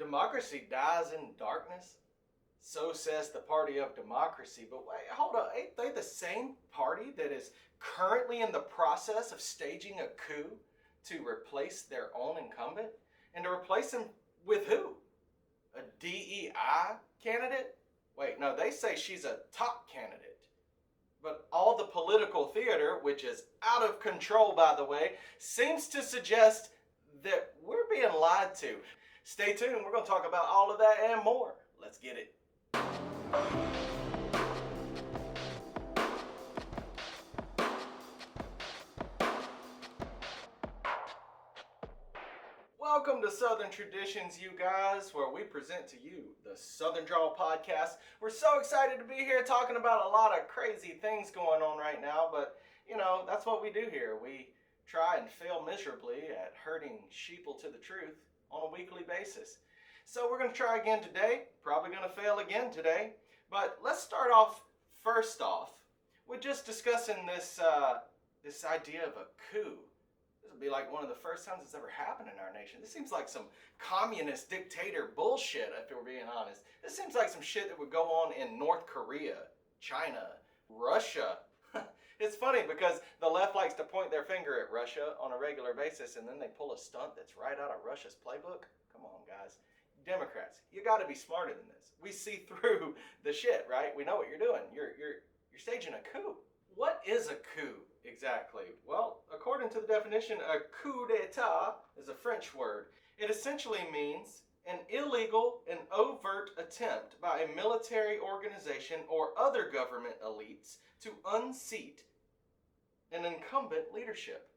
Democracy dies in darkness. So says the party of democracy. But wait, hold on. Ain't they the same party that is currently in the process of staging a coup to replace their own incumbent? And to replace him with who? A DEI candidate? Wait, no, they say she's a top candidate. But all the political theater, which is out of control, by the way, seems to suggest that we're being lied to. Stay tuned. We're going to talk about all of that and more. Let's get it. Welcome to Southern Traditions, you guys, where we present to you the Southern Drawl podcast. We're so excited to be here talking about a lot of crazy things going on right now, but, you know, that's what we do here. We try and fail miserably at herding sheeple to the truth on a weekly basis. So we're going to try again today, probably going to fail again today, but let's start off first off with just discussing this idea of a coup. This will be like one of the first times it's ever happened in our nation. This seems like some communist dictator bullshit, if we're being honest. This seems like some shit that would go on in North Korea, China, Russia. It's funny because the left likes to point their finger at Russia on a regular basis and then they pull a stunt that's right out of Russia's playbook. Come on, guys. Democrats, you got to be smarter than this. We see through the shit, right? We know what you're doing. You're staging a coup. What is a coup exactly? Well, according to the definition, a coup d'etat is a French word. It essentially means an illegal and overt attempt by a military organization or other government elites to unseat an incumbent leadership.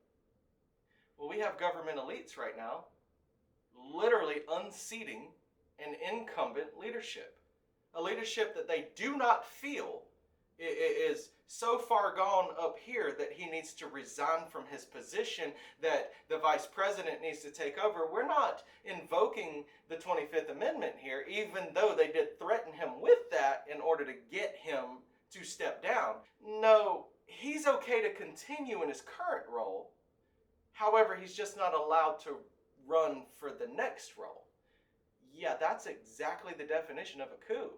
Well, we have government elites right now literally unseating an incumbent leadership. A leadership that they do not feel is so far gone up here that he needs to resign from his position, that the vice president needs to take over. We're not invoking the 25th Amendment here, even though they did threaten him with that in order to get him to step down. No, he's okay to continue in his current role. However, he's just not allowed to run for the next role. Yeah, that's exactly the definition of a coup.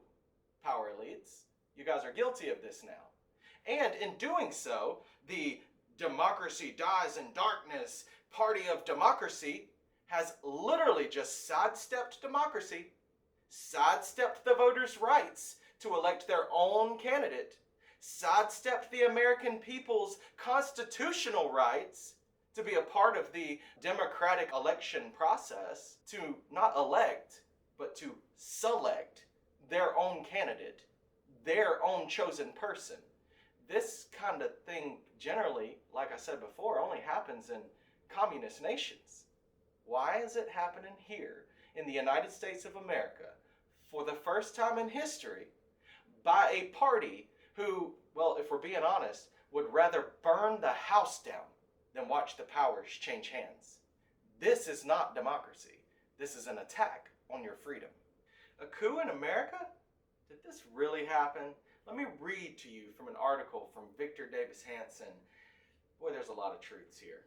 Power elites, you guys are guilty of this now. And in doing so, the democracy dies in darkness party of democracy has literally just sidestepped democracy, sidestepped the voters' rights to elect their own candidate, sidestepped the American people's constitutional rights to be a part of the democratic election process, to not elect, but to select their own candidate, their own chosen person. This kind of thing generally, like I said before, only happens in communist nations. Why is it happening here in the United States of America for the first time in history by a party who, well, if we're being honest, would rather burn the house down than watch the powers change hands? This is not democracy. This is an attack on your freedom. A coup in America? Did this really happen? Let me read to you from an article from Victor Davis Hanson. Boy, there's a lot of truths here.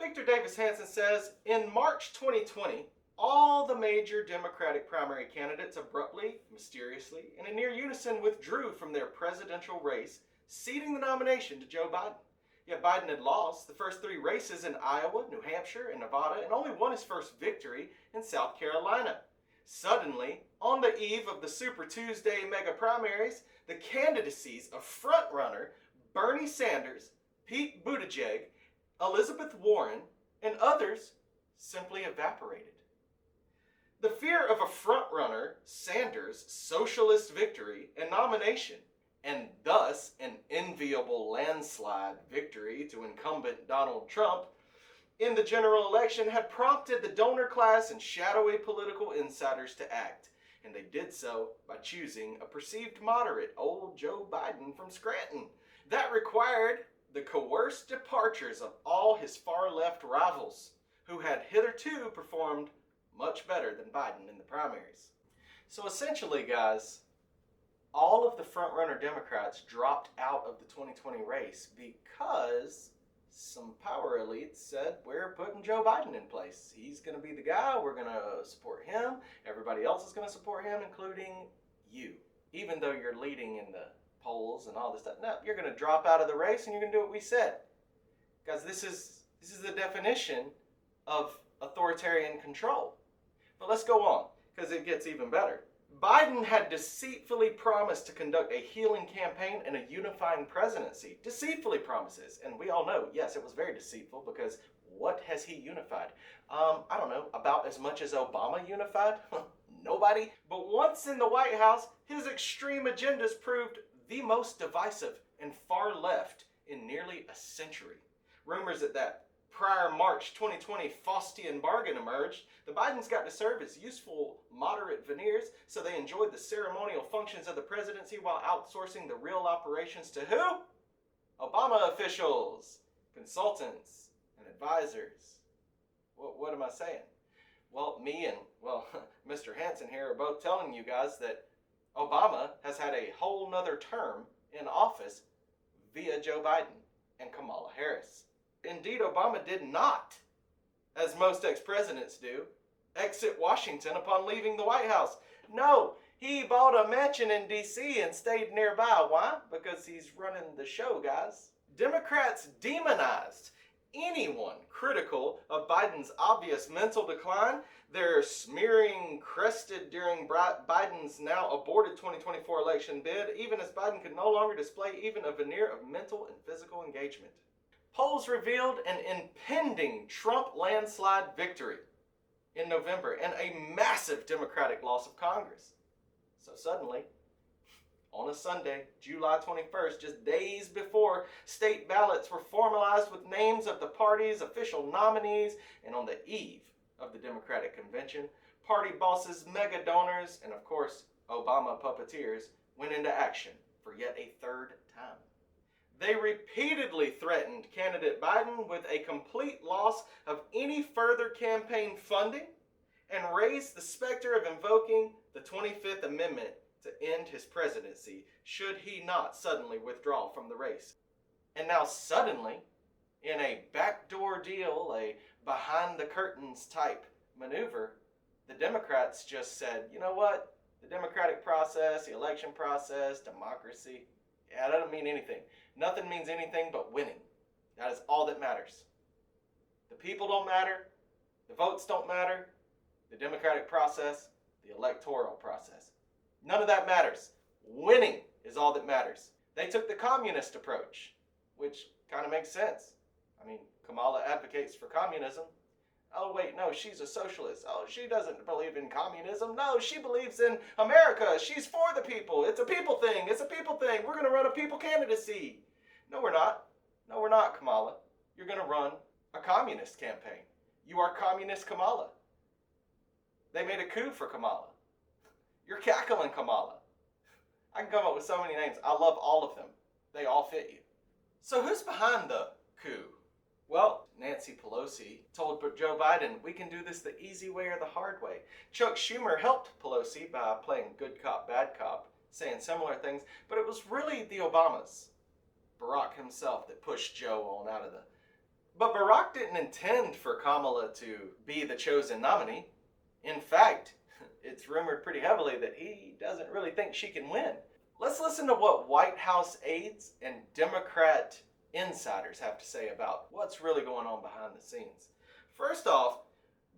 Victor Davis Hanson says, in March 2020, all the major Democratic primary candidates abruptly, mysteriously, and in near unison withdrew from their presidential race, ceding the nomination to Joe Biden. Yet Biden had lost the first three races in Iowa, New Hampshire, and Nevada, and only won his first victory in South Carolina. Suddenly, on the eve of the Super Tuesday mega primaries, the candidacies of frontrunner Bernie Sanders, Pete Buttigieg, Elizabeth Warren, and others simply evaporated. The fear of a frontrunner, Sanders' socialist victory and nomination, and thus an enviable landslide victory to incumbent Donald Trump in the general election, had prompted the donor class and shadowy political insiders to act. And they did so by choosing a perceived moderate, old Joe Biden from Scranton. That required the coerced departures of all his far-left rivals, who had hitherto performed much better than Biden in the primaries. So essentially, guys, all of the frontrunner Democrats dropped out of the 2020 race because some power elites said, we're putting Joe Biden in place. He's going to be the guy. We're going to support him. Everybody else is going to support him, including you. Even though you're leading in the polls and all this stuff. No, you're going to drop out of the race and you're going to do what we said. Because this is the definition of authoritarian control. But let's go on, because it gets even better. Biden had deceitfully promised to conduct a healing campaign and a unifying presidency. Deceitfully promises. And we all know, yes, it was very deceitful, because what has he unified? I don't know, about as much as Obama unified? Nobody. But once in the White House, his extreme agendas proved the most divisive and far left in nearly a century. Rumors that prior March 2020 Faustian bargain emerged. The Bidens got to serve as useful moderate veneers, so they enjoyed the ceremonial functions of the presidency while outsourcing the real operations to who? Obama officials, consultants, and advisors. What am I saying? Well, me and, Mr. Hansen here are both telling you guys that Obama has had a whole nother term in office via Joe Biden and Kamala Harris. Indeed, Obama did not, as most ex-presidents do, exit Washington upon leaving the White House. No, he bought a mansion in D.C. and stayed nearby. Why? Because he's running the show, guys. Democrats demonized anyone critical of Biden's obvious mental decline. They're smearing crested during Biden's now aborted 2024 election bid, even as Biden could no longer display even a veneer of mental and physical engagement. Polls revealed an impending Trump landslide victory in November and a massive Democratic loss of Congress. So suddenly, on a Sunday, July 21st, just days before state ballots were formalized with names of the party's official nominees, and on the eve of the Democratic convention, party bosses, mega donors, and of course, Obama puppeteers went into action for yet a third time. They repeatedly threatened candidate Biden with a complete loss of any further campaign funding and raised the specter of invoking the 25th Amendment to end his presidency should he not suddenly withdraw from the race. And now suddenly, in a backdoor deal, a behind-the-curtains type maneuver, the Democrats just said, you know what? The democratic process, the election process, democracy, that doesn't mean anything. Nothing means anything but winning. That is all that matters. The people don't matter. The votes don't matter. The democratic process, the electoral process. None of that matters. Winning is all that matters. They took the communist approach, which kind of makes sense. I mean, Kamala advocates for communism. Oh, wait, no, she's a socialist. Oh, she doesn't believe in communism. No, she believes in America. She's for the people. It's a people thing. It's a people thing. We're going to run a people candidacy. No, we're not. No, we're not, Kamala. You're going to run a communist campaign. You are communist Kamala. They made a coup for Kamala. You're cackling Kamala. I can come up with so many names. I love all of them. They all fit you. So who's behind the coup? Well, Nancy Pelosi told Joe Biden, we can do this the easy way or the hard way. Chuck Schumer helped Pelosi by playing good cop, bad cop, saying similar things, but it was really the Obamas, Barack himself, that pushed Joe on out of the... But Barack didn't intend for Kamala to be the chosen nominee. In fact, it's rumored pretty heavily that he doesn't really think she can win. Let's listen to what White House aides and Democrat insiders have to say about what's really going on behind the scenes. First off,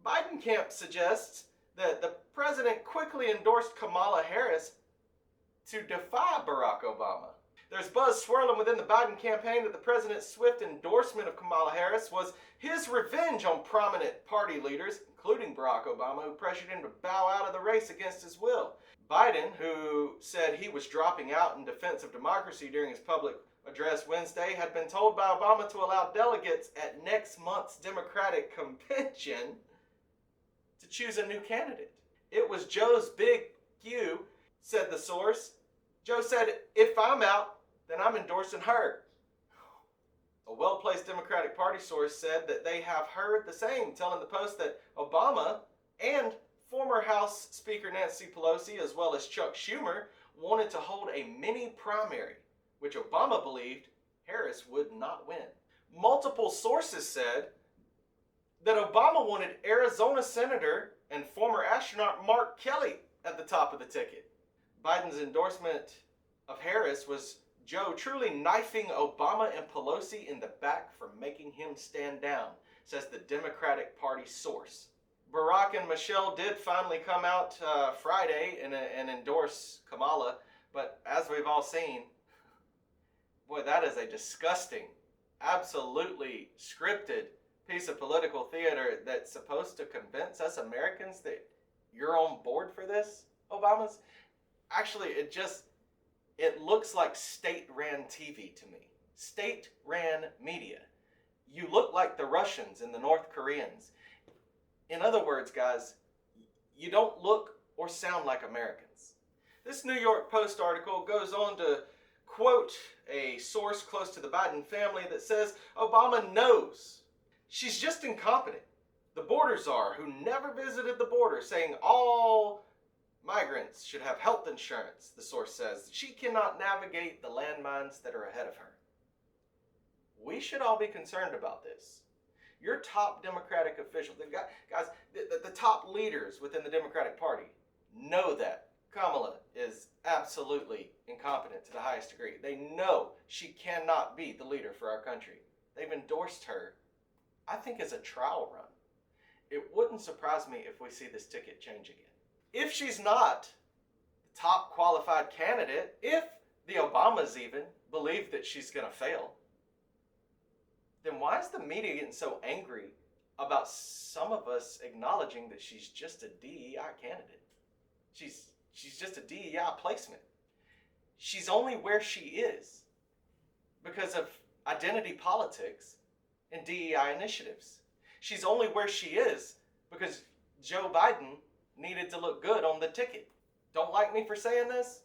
Biden camp suggests that the president quickly endorsed Kamala Harris to defy Barack Obama. There's buzz swirling within the Biden campaign that the president's swift endorsement of Kamala Harris was his revenge on prominent party leaders, including Barack Obama, who pressured him to bow out of the race against his will. Biden, who said he was dropping out in defense of democracy during his public address Wednesday, had been told by Obama to allow delegates at next month's Democratic convention to choose a new candidate. It was Joe's big Q, said the source. Joe said, if I'm out, then I'm endorsing her. A well-placed Democratic Party source said that they have heard the same, telling the Post that Obama and former House Speaker Nancy Pelosi, as well as Chuck Schumer, wanted to hold a mini primary, which Obama believed Harris would not win. Multiple sources said that Obama wanted Arizona Senator and former astronaut Mark Kelly at the top of the ticket. Biden's endorsement of Harris was Joe truly knifing Obama and Pelosi in the back for making him stand down, says the Democratic Party source. Barack and Michelle did finally come out Friday and endorse Kamala, but as we've all seen, boy, that is a disgusting, absolutely scripted piece of political theater that's supposed to convince us Americans that you're on board for this, Obama's. Actually, it looks like state-ran TV to me. State-ran media. You look like the Russians and the North Koreans. In other words, guys, you don't look or sound like Americans. This New York Post article goes on to quote a source close to the Biden family that says Obama knows she's just incompetent. The border czar who never visited the border, saying all migrants should have health insurance, the source says. She cannot navigate the landmines that are ahead of her. We should all be concerned about this. Your top Democratic officials, guys, the top leaders within the Democratic Party know that Kamala is absolutely incompetent to the highest degree. They know she cannot be the leader for our country. They've endorsed her, I think, as a trial run. It wouldn't surprise me if we see this ticket change again. If she's not the top qualified candidate, if the Obamas even believe that she's going to fail, then why is the media getting so angry about some of us acknowledging that she's just a DEI candidate? She's just a DEI placement. She's only where she is because of identity politics and DEI initiatives. She's only where she is because Joe Biden needed to look good on the ticket. Don't like me for saying this?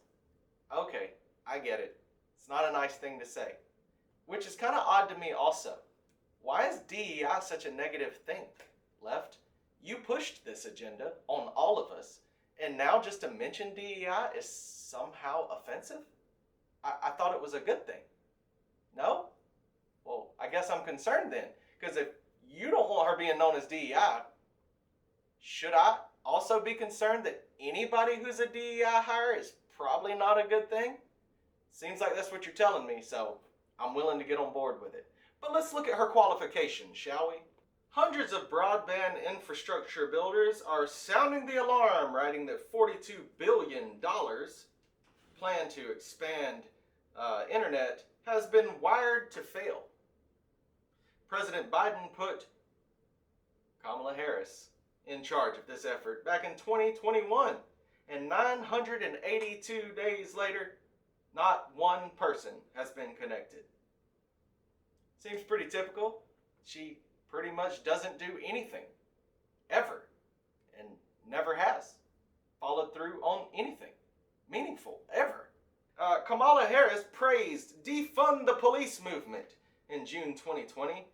Okay, I get it. It's not a nice thing to say. Which is kind of odd to me also. Why is DEI such a negative thing, left? You pushed this agenda on all of us, and now just to mention DEI is somehow offensive? I thought it was a good thing. No? Well, I guess I'm concerned then, because if you don't want her being known as DEI, should I also be concerned that anybody who's a DEI hire is probably not a good thing? Seems like that's what you're telling me, so I'm willing to get on board with it. But let's look at her qualifications, shall we? Hundreds of broadband infrastructure builders are sounding the alarm, writing that $42 billion plan to expand internet has been wired to fail. President Biden put Kamala Harris in charge of this effort back in 2021, and 982 days later, not one person has been connected. Seems pretty typical. She pretty much doesn't do anything, ever, and never has followed through on anything meaningful, ever. Kamala Harris praised defund the police movement in June 2020.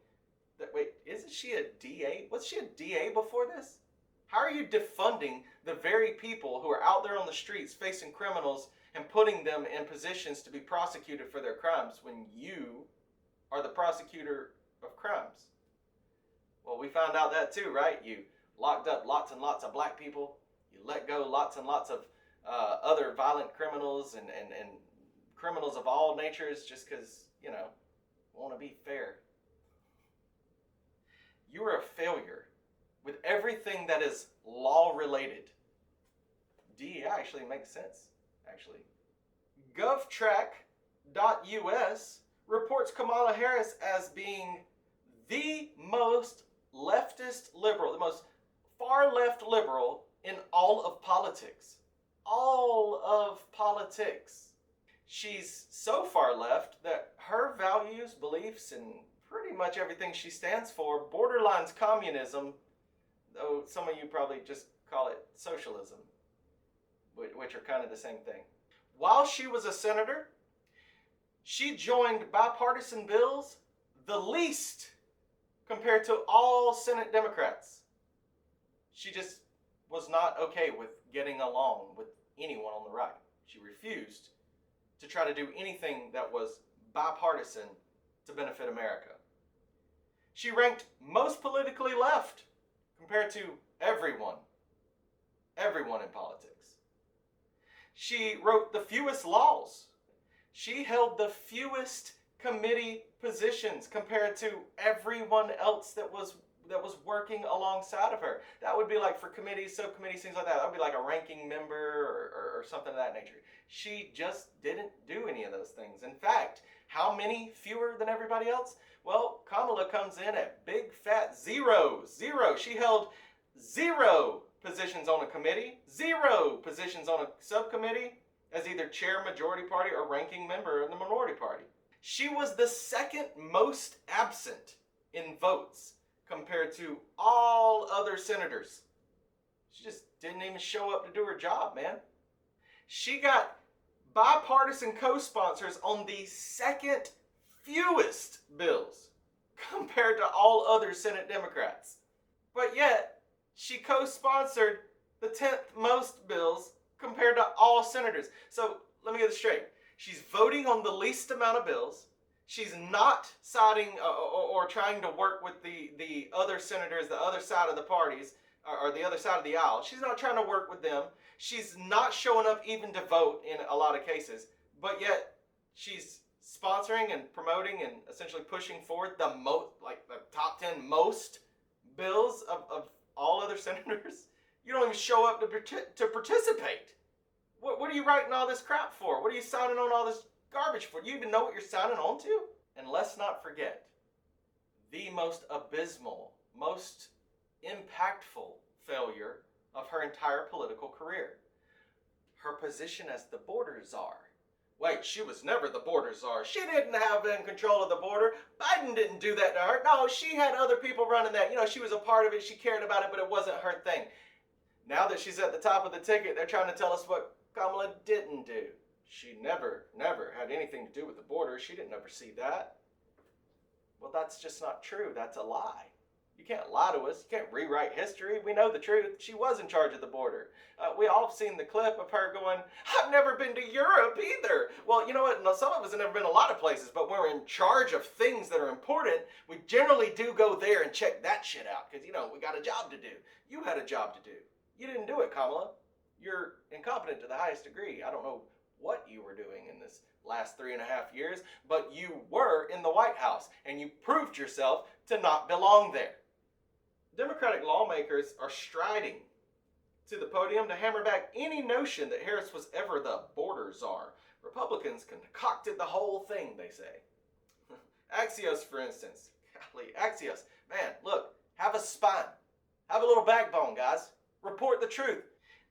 Wait, isn't she a DA? Was she a DA before this? How are you defunding the very people who are out there on the streets facing criminals and putting them in positions to be prosecuted for their crimes when you are the prosecutor of crimes? Well, we found out that too, right? You locked up lots and lots of black people. You let go lots and lots of other violent criminals and criminals of all natures just because, want to be fair. You are a failure with everything that is law-related. DEI actually makes sense, actually. GovTrack.us reports Kamala Harris as being the most leftist liberal, the most far-left liberal in all of politics. All of politics. She's so far left that her values, beliefs, and pretty much everything she stands for borderlines communism, though some of you probably just call it socialism, which are kind of the same thing. While she was a senator, she joined bipartisan bills the least compared to all Senate Democrats. She just was not okay with getting along with anyone on the right. She refused to try to do anything that was bipartisan to benefit America. She ranked most politically left compared to everyone everyone in politics. She wrote the fewest laws. She held the fewest committee positions compared to everyone else that was working alongside of her. That would be like for committees, subcommittees, things like that. That would be like a ranking member or something of that nature. She just didn't do any of those things. In fact, how many fewer than everybody else? Well, Kamala comes in at big fat zeros. Zero. She held 0 positions on a committee, 0 positions on a subcommittee as either chair majority party or ranking member in the minority party. She was the second most absent in votes compared to all other senators. She just didn't even show up to do her job, man. She got bipartisan co-sponsors on the second fewest bills compared to all other Senate Democrats. But yet, she co-sponsored the 10th most bills compared to all senators. So let me get this straight. She's voting on the least amount of bills. She's not siding or trying to work with the other senators, the other side of the parties, or the other side of the aisle. She's not trying to work with them. She's not showing up even to vote in a lot of cases. But yet, she's sponsoring and promoting and essentially pushing forward the top 10 most bills of all other senators. You don't even show up to participate. What are you writing all this crap for? What are you signing on all this garbage for? Do you even know what you're signing on to? And let's not forget, the most abysmal, most impactful failure of her entire political career. Her position as the border czar. Wait, she was never the border czar. She didn't have in control of the border. Biden didn't do that to her. No, she had other people running that. You know, she was a part of it. She cared about it, but it wasn't her thing. Now that she's at the top of the ticket, they're trying to tell us what Kamala didn't do. She never had anything to do with the border. She didn't ever see that. Well, that's just not true. That's a lie. You can't lie to us. You can't rewrite history. We know the truth. She was in charge of the border. We all have seen the clip of her going, I've never been to Europe either. Well, you know what? Some of us have never been a lot of places, but when we're in charge of things that are important, we generally do go there and check that shit out because, we got a job to do. You had a job to do. You didn't do it, Kamala. You're incompetent to the highest degree. I don't know what you were doing in this last 3.5 years, but you were in the White House, and you proved yourself to not belong there. Democratic lawmakers are striding to the podium to hammer back any notion that Harris was ever the border czar. Republicans concocted the whole thing, they say. Axios, for instance. Golly, Axios. Man, look, have a spine. Have a little backbone, guys. Report the truth.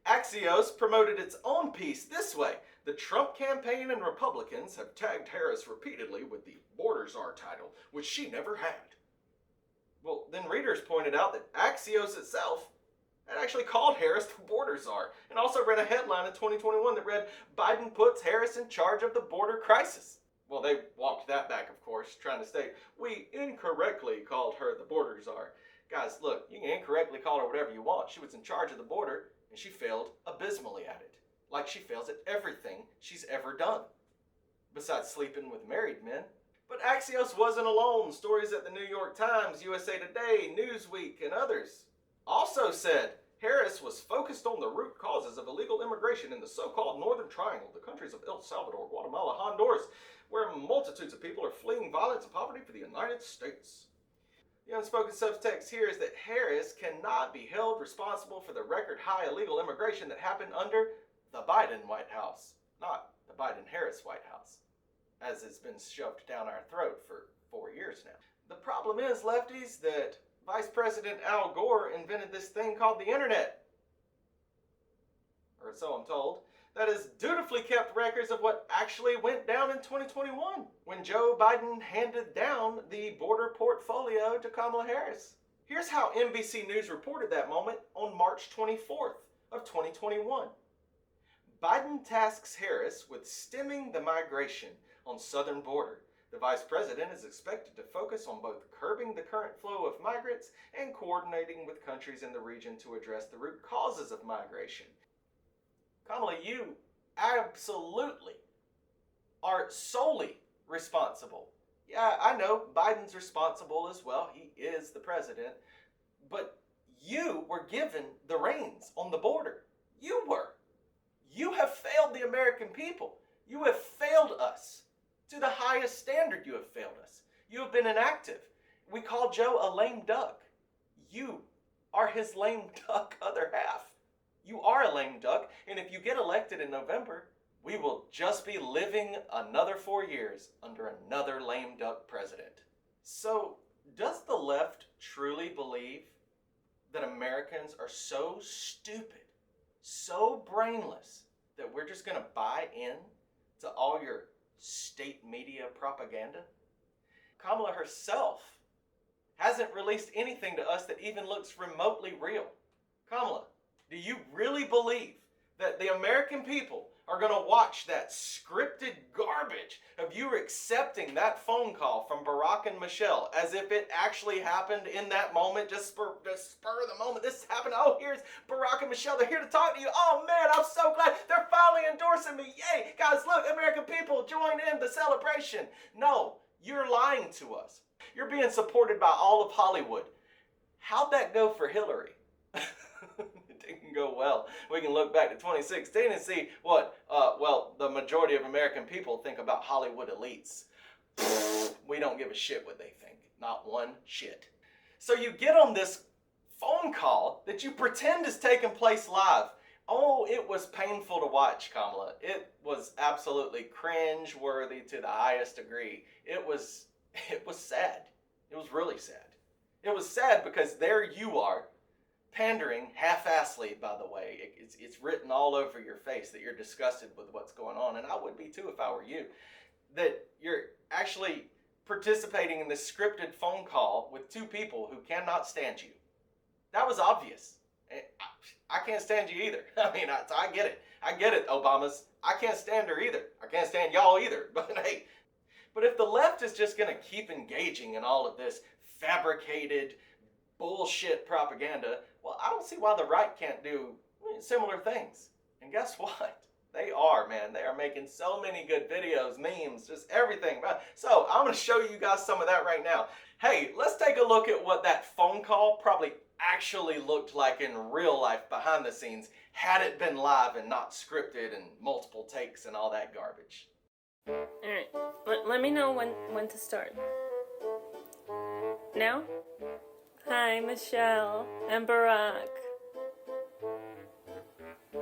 Axios promoted its own piece this way. The Trump campaign and Republicans have tagged Harris repeatedly with the border czar title, which she never had. Well, then readers pointed out that Axios itself had actually called Harris the border czar, and also read a headline in 2021 that read, Biden puts Harris in charge of the border crisis. Well, they walked that back, of course, trying to state, we incorrectly called her the border czar. Guys, look, you can incorrectly call her whatever you want. She was in charge of the border, and she failed abysmally at it. Like she fails at everything she's ever done. Besides sleeping with married men. But Axios wasn't alone. Stories at the New York Times, USA Today, Newsweek, and others also said Harris was focused on the root causes of illegal immigration in the so-called Northern Triangle, the countries of El Salvador, Guatemala, Honduras, where multitudes of people are fleeing violence and poverty for the United States. The unspoken subtext here is that Harris cannot be held responsible for the record-high illegal immigration that happened under the Biden White House, not the Biden-Harris White House, as it's been shoved down our throat for 4 years now. The problem is, lefties, that Vice President Al Gore invented this thing called the internet, or so I'm told, that has dutifully kept records of what actually went down in 2021 when Joe Biden handed down the border portfolio to Kamala Harris. Here's how NBC News reported that moment on March 24th of 2021. Biden tasks Harris with stemming the migration on southern border. The vice president is expected to focus on both curbing the current flow of migrants and coordinating with countries in the region to address the root causes of migration. Kamala, you absolutely are solely responsible. Yeah, I know Biden's responsible as well. He is the president. But you were given the reins on the border. You were. You have failed the American people. You have failed us. To the highest standard, you have failed us. You have been inactive. We call Joe a lame duck. You are his lame duck other half. You are a lame duck, and if you get elected in November, we will just be living another 4 years under another lame duck president. So, does the left truly believe that Americans are so stupid, so brainless, that we're just going to buy in to all your state media propaganda? Kamala herself hasn't released anything to us that even looks remotely real. Kamala, do you really believe that the American people are going to watch that scripted garbage of you accepting that phone call from Barack and Michelle as if it actually happened in that moment, just spur of the moment? This happened. Oh, here's Barack and Michelle. They're here to talk to you. Oh, man, I'm so glad. They're finally endorsing me. Yay. Guys, look, American people, join in the celebration. No, you're lying to us. You're being supported by all of Hollywood. How'd that go for Hillary? It didn't go well. We can look back to 2016 and see what, the majority of American people think about Hollywood elites. We don't give a shit what they think. Not one shit. So you get on this phone call that you pretend is taking place live. Oh, it was painful to watch, Kamala. It was absolutely cringe-worthy to the highest degree. It was sad. It was really sad. It was sad because there you are, pandering half-assly, by the way. It's written all over your face that you're disgusted with what's going on, and I would be too if I were you. That you're actually participating in this scripted phone call with two people who cannot stand you. That was obvious. I can't stand you either. I mean, I get it. I get it, Obamas. I can't stand her either. I can't stand y'all either. But hey, but if the left is just going to keep engaging in all of this fabricated bullshit propaganda, well, I don't see why the right can't do similar things. And guess what? They are, man. They are making so many good videos, memes, just everything. So I'm going to show you guys some of that right now. Hey, let's take a look at what that phone call probably actually looked like in real life behind the scenes had it been live and not scripted and multiple takes and all that garbage. Alright, let me know when to start. Now? Hi, Michelle and Barack.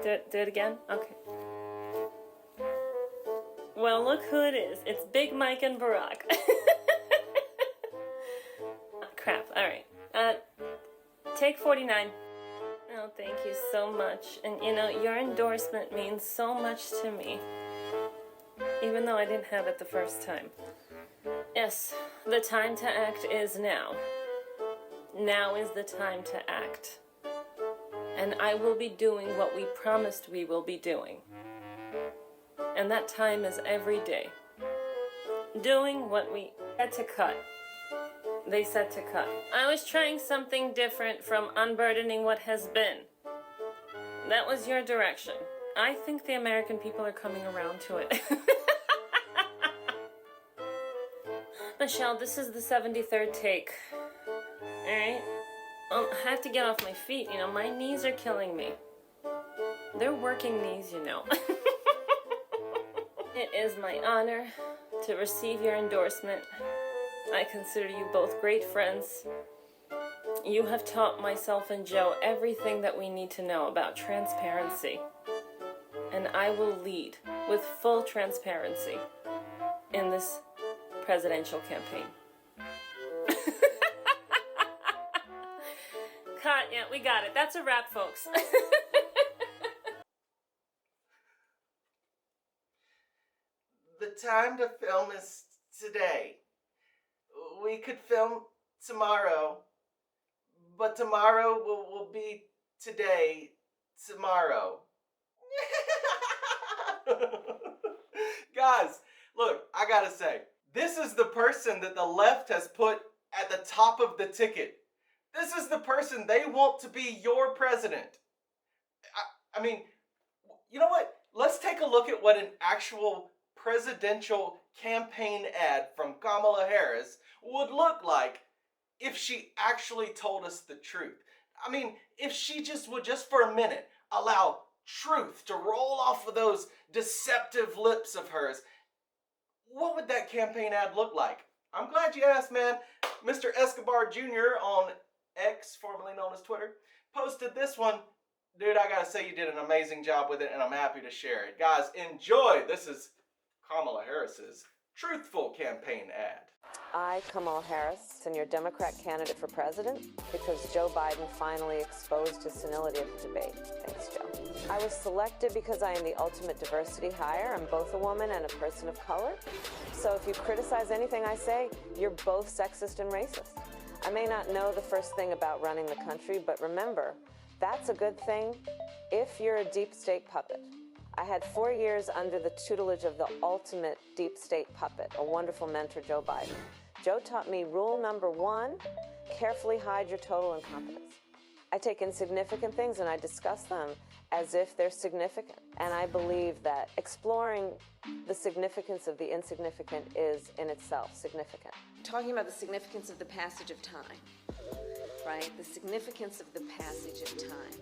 Do it again? Okay. Well, look who it is. It's Big Mike and Barack. Crap, alright. Take 49. Oh, thank you so much. And you know, your endorsement means so much to me. Even though I didn't have it the first time. Yes, the time to act is now. Now is the time to act. And I will be doing what we promised we will be doing. And that time is every day. Doing what we had to cut. They said to cut. I was trying something different from unburdening what has been. That was your direction. I think the American people are coming around to it. Michelle, this is the 73rd take. Alright? I have to get off my feet, you know, my knees are killing me. They're working knees, you know. It is my honor to receive your endorsement. I consider you both great friends. You have taught myself and Joe everything that we need to know about transparency. And I will lead with full transparency in this presidential campaign. Cut, yeah, we got it. That's a wrap, folks. The time to film is today. We could film tomorrow, but tomorrow will be today, tomorrow. Guys, look, I gotta say, this is the person that the left has put at the top of the ticket. This is the person they want to be your president. I mean, you know what? Let's take a look at what an actual presidential campaign ad from Kamala Harris would look like if she actually told us the truth. I mean, if she would just for a minute allow truth to roll off of those deceptive lips of hers, what would that campaign ad look like? I'm glad you asked, man. Mr. Escobar Jr. on X, formerly known as Twitter, posted this one. Dude, I gotta say you did an amazing job with it, and I'm happy to share it. Guys, enjoy. This is Kamala Harris's truthful campaign ad. I, Kamala Harris, am your Democrat candidate for president because Joe Biden finally exposed his senility at the debate. Thanks, Joe. I was selected because I am the ultimate diversity hire. I'm both a woman and a person of color. So if you criticize anything I say, you're both sexist and racist. I may not know the first thing about running the country, but remember, that's a good thing if you're a deep state puppet. I had 4 years under the tutelage of the ultimate deep state puppet, a wonderful mentor, Joe Biden. Joe taught me rule number 1, carefully hide your total incompetence. I take insignificant things and I discuss them as if they're significant. And I believe that exploring the significance of the insignificant is in itself significant. Talking about the significance of the passage of time, right? The significance of the passage of time.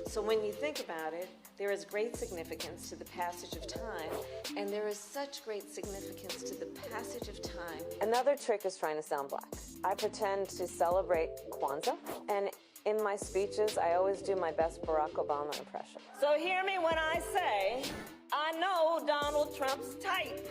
So when you think about it, there is great significance to the passage of time, and there is such great significance to the passage of time. Another trick is trying to sound black. I pretend to celebrate Kwanzaa, and in my speeches, I always do my best Barack Obama impression. So hear me when I say, I know Donald Trump's type.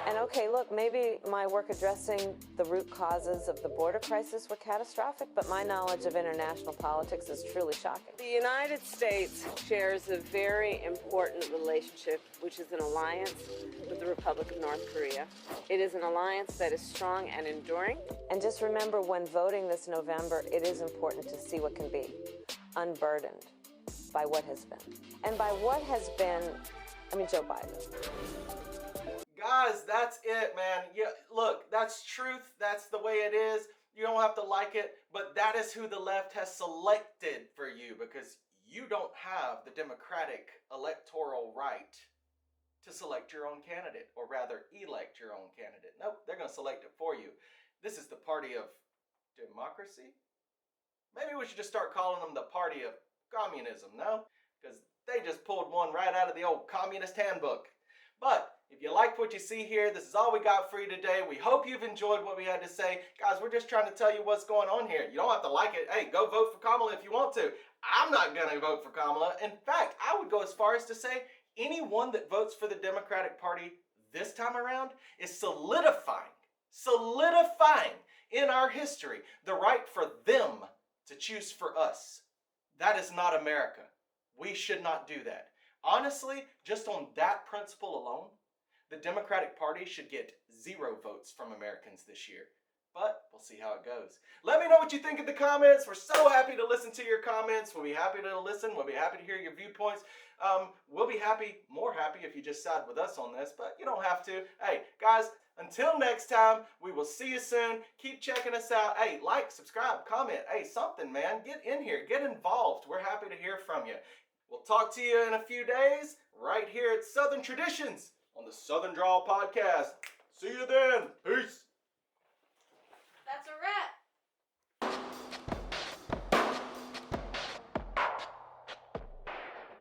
And okay, look, maybe my work addressing the root causes of the border crisis were catastrophic, but my knowledge of international politics is truly shocking. The United States shares a very important relationship, which is an alliance with the Republic of North Korea. It is an alliance that is strong and enduring. And just remember, when voting this November, it is important to see what can be, unburdened by what has been. And by what has been, I mean Joe Biden. Guys, that's it, man. Yeah, look, that's truth. That's the way it is. You don't have to like it, but that is who the left has selected for you because you don't have the democratic electoral right to select your own candidate, or rather elect your own candidate. Nope, they're going to select it for you. This is the party of democracy? Maybe we should just start calling them the party of communism, no? Because they just pulled one right out of the old communist handbook. But if you liked what you see here, this is all we got for you today. We hope you've enjoyed what we had to say. Guys, we're just trying to tell you what's going on here. You don't have to like it. Hey, go vote for Kamala if you want to. I'm not going to vote for Kamala. In fact, I would go as far as to say anyone that votes for the Democratic Party this time around is solidifying in our history the right for them to choose for us. That is not America. We should not do that. Honestly, just on that principle alone, the Democratic Party should get 0 votes from Americans this year. But we'll see how it goes. Let me know what you think in the comments. We're so happy to listen to your comments. We'll be happy to listen. We'll be happy to hear your viewpoints. We'll be more happy if you just side with us on this, but you don't have to. Hey, guys, until next time, we will see you soon. Keep checking us out. Hey, like, subscribe, comment. Hey, something, man. Get in here. Get involved. We're happy to hear from you. We'll talk to you in a few days right here at Southern Traditions on the Southern Drawl podcast. See you then. Peace.